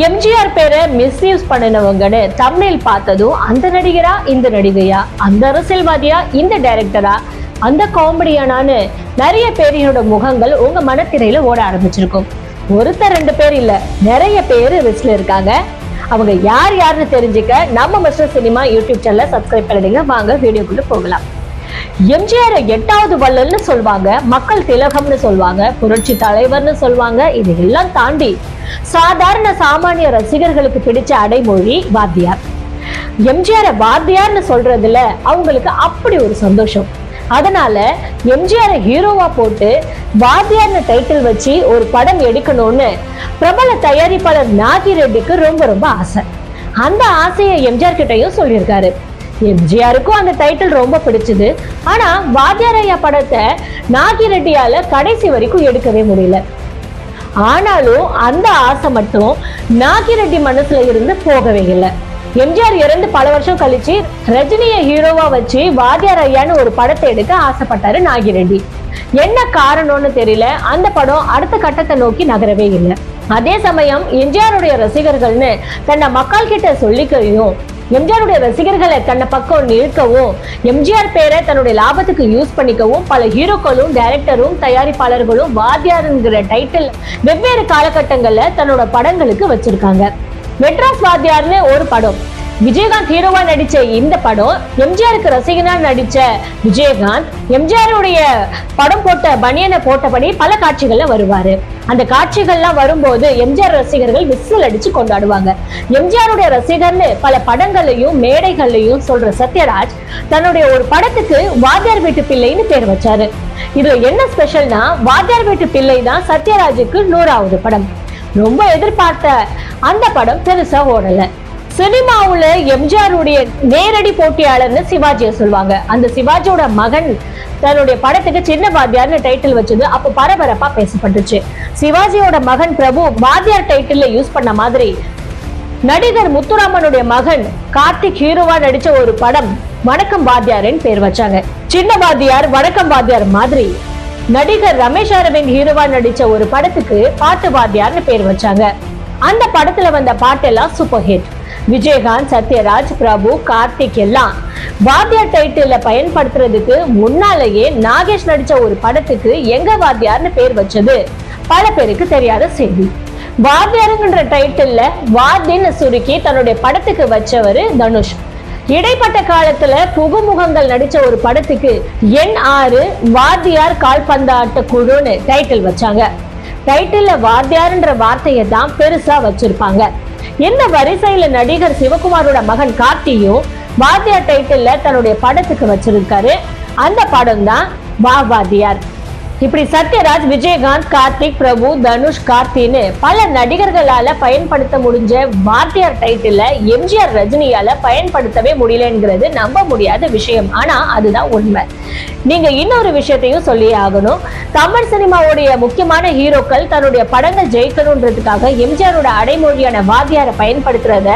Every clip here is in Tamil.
எம்ஜிஆர் பேரை மிஸ்யூஸ் பண்ணினவங்கன்னு தம்ப்நெயில் பார்த்ததும் அந்த நடிகரா இந்த நடிகையா, அந்த அரசியல்வாதியா இந்த டைரக்டரா, அந்த காமெடியானான்னு நிறைய பேரினோட முகங்கள் உங்க மனத்திரையில ஓட ஆரம்பிச்சிருக்கும். ஒருத்தர் ரெண்டு பேர் இல்ல, நிறைய பேர் லிஸ்ட்ல இருக்காங்க. அவங்க யார் யாருன்னு தெரிஞ்சுக்க நம்ம மிஸ்டர் சினிமா யூடியூப் சேனலை சப்ஸ்கிரைப் பண்ணிடுங்க. வாங்க வீடியோக்குள்ள போகலாம். எம்ஜிஆர் 8வது வள்ளல்னு சொல்வாங்க, மக்கள் திலகம்னு சொல்வாங்க, புரட்சி தலைவர்னு சொல்வாங்க. இதையெல்லாம் தாண்டி சாதாரண சாமானிய ரசிகர்களுக்கு பிடிச்ச அடைமொழி வாத்தியார். எம்ஜிஆர் வாத்தியார்னு சொல்றதுல அவங்களுக்கு அப்படி ஒரு சந்தோஷம். அதனால எம்ஜிஆர் ஹீரோவா போட்டு வாத்தியார்னு டைட்டில் வச்சு ஒரு படம் எடுக்கணும்னு பிரபல தயாரிப்பாளர் நாகி ரெட்டிக்கு ரொம்ப ரொம்ப ஆசை. அந்த ஆசையை எம்ஜிஆர் கிட்டையும் சொல்லியிருக்காரு. எம்ஜிஆருக்கும் அந்த டைட்டில் ரொம்ப பிடிச்சது. ஆனா வாத்தியார் ஐயா படத்தை நாகி ரெட்டியால கடைசி வரைக்கும் எடுக்கவே முடியல. ஆனாலும் அந்த ஆசை மட்டும் நாகி ரெட்டி மனசுல இருந்து போகவே இல்லை. எம்ஜிஆர் இறந்து பல வருஷம் கழிச்சு ரஜினியை ஹீரோவா வச்சு வாத்தியார் ஐயான்னு ஒரு படத்தை எடுக்க ஆசைப்பட்டாரு நாகி ரெட்டி. என்ன காரணம்னு தெரியல, அந்த படம் அடுத்த கட்டத்தை நோக்கி நகரவே இல்லை. அதே சமயம் எம்ஜிஆருடைய ரசிகர்கள்னு தன்னை மக்கள் கிட்ட சொல்லிக்கவும், எம்ஜிஆருடைய ரசிகர்களை தன்னை பக்கம் நிற்கவும், எம்ஜிஆர் பேரை தன்னுடைய லாபத்துக்கு யூஸ் பண்ணிக்கவும் பல ஹீரோக்களும் டைரக்டரும் தயாரிப்பாளர்களும் வாத்தியாருங்கிற டைட்டில் வெவ்வேறு காலகட்டங்கள்ல தன்னோட படங்களுக்கு வச்சிருக்காங்க. மெட்ராஸ் வாத்தியார்னு ஒரு படம், விஜயகாந்த் ஹீரோவா நடிச்ச இந்த படம், எம்ஜிஆருக்கு ரசிகனா நடிச்ச விஜயகாந்த் எம்ஜிஆருடைய படம் போட்ட பனியனை போட்டபடி பல காட்சிகள்ல வருவாரு. அந்த காட்சிகள்லாம் வரும்போது எம்ஜிஆர் ரசிகர்கள் விசில் அடிச்சு கொண்டாடுவாங்க. எம்ஜிஆருடைய ரசிகர்னு பல படங்கள்லையும் மேடைகள்லையும் சொல்ற சத்யராஜ் தன்னுடைய ஒரு படத்துக்கு வாத்தியார் வீட்டு பிள்ளைன்னு பேர் வச்சாரு. இதுல என்ன ஸ்பெஷல்னா, வாத்தியார் வீட்டு பிள்ளை தான் சத்யராஜுக்கு 100வது படம். ரொம்ப எதிர்பார்த்த அந்த படம் பெருசா ஓடல. சினிமாவுல எம்ஜிஆருடைய நேரடி போட்டியாளர்னு சிவாஜியை சொல்லுவாங்க. அந்த சிவாஜியோட மகன் தன்னுடைய படத்துக்கு சின்ன வாத்தியார்னு டைட்டில் வச்சது அப்போ பரபரப்பா பேசப்பட்டுச்சு. சிவாஜியோட மகன் பிரபு வாத்தியார் டைட்டில் யூஸ் பண்ண மாதிரி நடிகர் முத்துராமனுடைய மகன் கார்த்திக் ஹீரோவா நடிச்ச ஒரு படம் வணக்கம் வாத்தியார்னு பேர் வச்சாங்க. சின்ன வாத்தியார் வணக்கம் வாத்தியார் மாதிரி நடிகர் ரமேஷ் அரவிந்த் ஹீரோவா நடிச்ச ஒரு படத்துக்கு பாட்டு வாத்தியார்னு பேர் வச்சாங்க. அந்த படத்துல வந்த பாட்டெல்லாம் சூப்பர் ஹிட். விஜயகாந்த், சத்யராஜ், பிரபு, கார்த்திக் எல்லாம் வாத்தியார் டைட்டில பயன்படுத்துறதுக்கு முன்னாலேயே நாகேஷ் நடிச்ச ஒரு படத்துக்கு எங்க வாத்தியார்னு பேர் வச்சது பல பேருக்கு தெரியாத செய்தி. வாத்தியாருங்கிற டைட்டில்ல வாத்தின்னு சுருக்கி தன்னுடைய படத்துக்கு வச்சவரு தனுஷ். இடைப்பட்ட காலத்துல புகுமுகங்கள் நடிச்ச ஒரு படத்துக்கு N6 வாத்தியார் கால்பந்தாட்ட குழுன்னு டைட்டில் வச்சாங்க. டைட்டில்ல வாத்தியார்ன்ற வார்த்தையை தான் பெருசா வச்சிருப்பாங்க. இந்த வரிசையில நடிகர் சிவகுமாரோட மகன் கார்த்தியும் வாத்தியார் டைட்டில்ல தன்னுடைய படத்துக்கு வச்சிருக்காரு. அந்த படம் தான் வா வாத்தியார். இப்படி சத்யராஜ், விஜயகாந்த், கார்த்திக், பிரபு, தனுஷ், கார்த்தின்னு பல நடிகர்களால பயன்படுத்த முடிஞ்ச வாத்தியார் டைட்டில எம்ஜிஆர் ரஜினியால பயன்படுத்தவே முடியலங்கிறது நம்ப முடியாத விஷயம். ஆனா அதுதான் உண்மை. நீங்க இன்னொரு விஷயத்தையும் சொல்லி ஆகணும். தமிழ் சினிமாவுடைய முக்கியமான ஹீரோக்கள் தன்னுடைய படங்கள் ஜெயிக்கணும்ன்றதுக்காக எம்ஜிஆரோட அடைமொழியான வாத்தியாரை பயன்படுத்துறத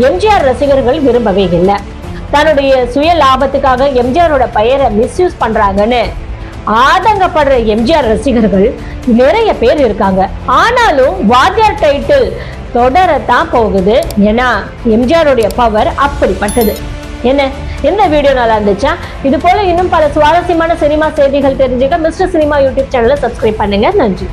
எம்ஜிஆர் ரசிகர்கள் விரும்பவே இல்லை. தன்னுடைய சுய லாபத்துக்காக எம்ஜிஆரோட பெயரை மிஸ்யூஸ் பண்றாங்கன்னு ஆதங்கப்படுற எம்ஜிஆர் ரசிகர்கள் நிறைய பேர் இருக்காங்க. ஆனாலும் வாத்தியார் டைட்டில் தொடரத்தான் போகுது. ஏன்னா எம்ஜிஆருடைய பவர் அப்படிப்பட்டது. என்ன வீடியோ நல்லா இருந்துச்சா? இது போல இன்னும் பல சுவாரஸ்யமான சினிமா செய்திகள் தெரிஞ்சுக்க மிஸ்டர் சினிமா யூடியூப் சேனலை சப்ஸ்கிரைப் பண்ணுங்க. நன்றி.